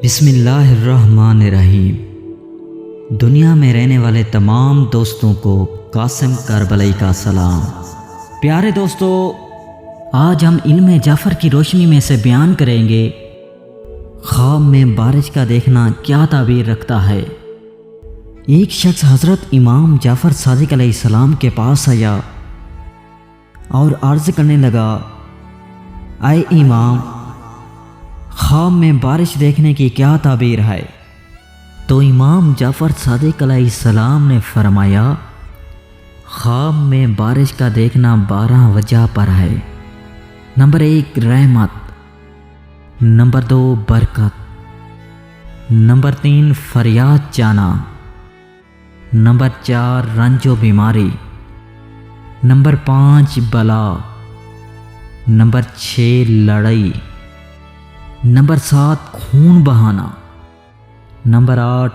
بسم اللہ الرحمن الرحیم۔ دنیا میں رہنے والے تمام دوستوں کو قاسم کربلائی کا سلام۔ پیارے دوستو، آج ہم علم جعفر کی روشنی میں سے بیان کریں گے خواب میں بارش کا دیکھنا کیا تعبیر رکھتا ہے۔ ایک شخص حضرت امام جعفر صادق علیہ السلام کے پاس آیا اور عرض کرنے لگا، اے امام، خواب میں بارش دیکھنے کی کیا تعبیر ہے؟ تو امام جعفر صادق علیہ السلام نے فرمایا، خواب میں بارش کا دیکھنا 12 وجہ پر ہے۔ نمبر 1 رحمت، نمبر 2 برکت، نمبر 3 فریاد جانا، نمبر 4 رنج و بیماری، نمبر 5 بلا، نمبر 6 لڑائی، نمبر 7 خون بہانا، نمبر 8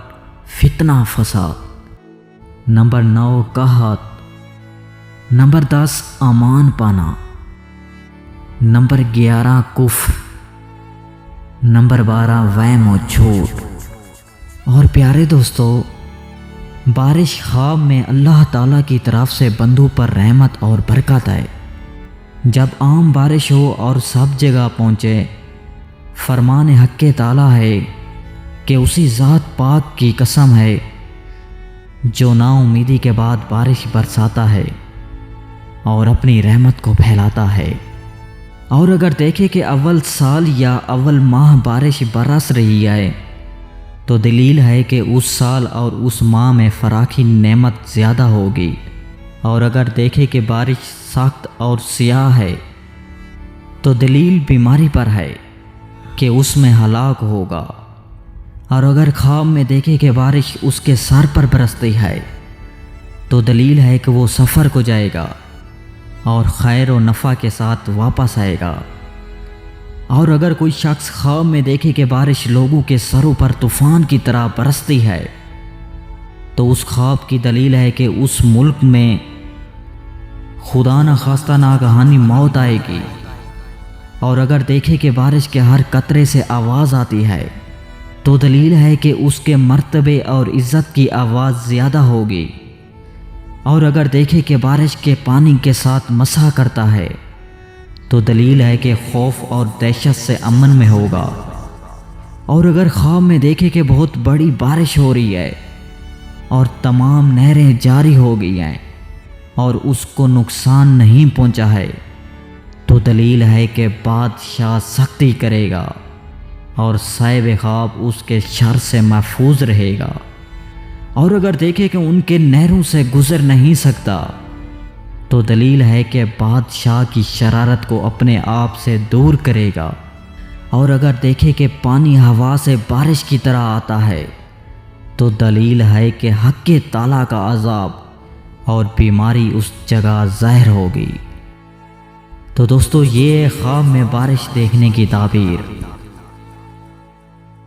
فتنہ فساد، نمبر 9 قحط، نمبر 10 امان پانا، نمبر 11 کفر، نمبر 12 وہم و جھوٹ۔ اور پیارے دوستو، بارش خواب میں اللہ تعالیٰ کی طرف سے بندوں پر رحمت اور برکت ہے۔ جب عام بارش ہو اور سب جگہ پہنچے، فرمان حق تعالیٰ ہے کہ اسی ذات پاک کی قسم ہے جو نا امیدی کے بعد بارش برساتا ہے اور اپنی رحمت کو پھیلاتا ہے۔ اور اگر دیکھیں کہ اول سال یا اول ماہ بارش برس رہی ہے تو دلیل ہے کہ اس سال اور اس ماہ میں فراخی نعمت زیادہ ہوگی۔ اور اگر دیکھیں کہ بارش سخت اور سیاہ ہے تو دلیل بیماری پر ہے کہ اس میں ہلاک ہوگا۔ اور اگر خواب میں دیکھے کہ بارش اس کے سر پر برستی ہے تو دلیل ہے کہ وہ سفر کو جائے گا اور خیر و نفع کے ساتھ واپس آئے گا۔ اور اگر کوئی شخص خواب میں دیکھے کہ بارش لوگوں کے سروں پر طوفان کی طرح برستی ہے تو اس خواب کی دلیل ہے کہ اس ملک میں خدا نخواستہ ناگہانی موت آئے گی۔ اور اگر دیکھے کہ بارش کے ہر قطرے سے آواز آتی ہے تو دلیل ہے کہ اس کے مرتبے اور عزت کی آواز زیادہ ہوگی۔ اور اگر دیکھے کہ بارش کے پانی کے ساتھ مسح کرتا ہے تو دلیل ہے کہ خوف اور دہشت سے امن میں ہوگا۔ اور اگر خواب میں دیکھے کہ بہت بڑی بارش ہو رہی ہے اور تمام نہریں جاری ہو گئی ہیں اور اس کو نقصان نہیں پہنچا ہے تو دلیل ہے کہ بادشاہ سختی کرے گا اور صاحب خواب اس کے شر سے محفوظ رہے گا۔ اور اگر دیکھے کہ ان کے نہروں سے گزر نہیں سکتا تو دلیل ہے کہ بادشاہ کی شرارت کو اپنے آپ سے دور کرے گا۔ اور اگر دیکھے کہ پانی ہوا سے بارش کی طرح آتا ہے تو دلیل ہے کہ حق تعالیٰ کا عذاب اور بیماری اس جگہ ظاہر ہوگی۔ تو دوستو، یہ خواب میں بارش دیکھنے کی تعبیر۔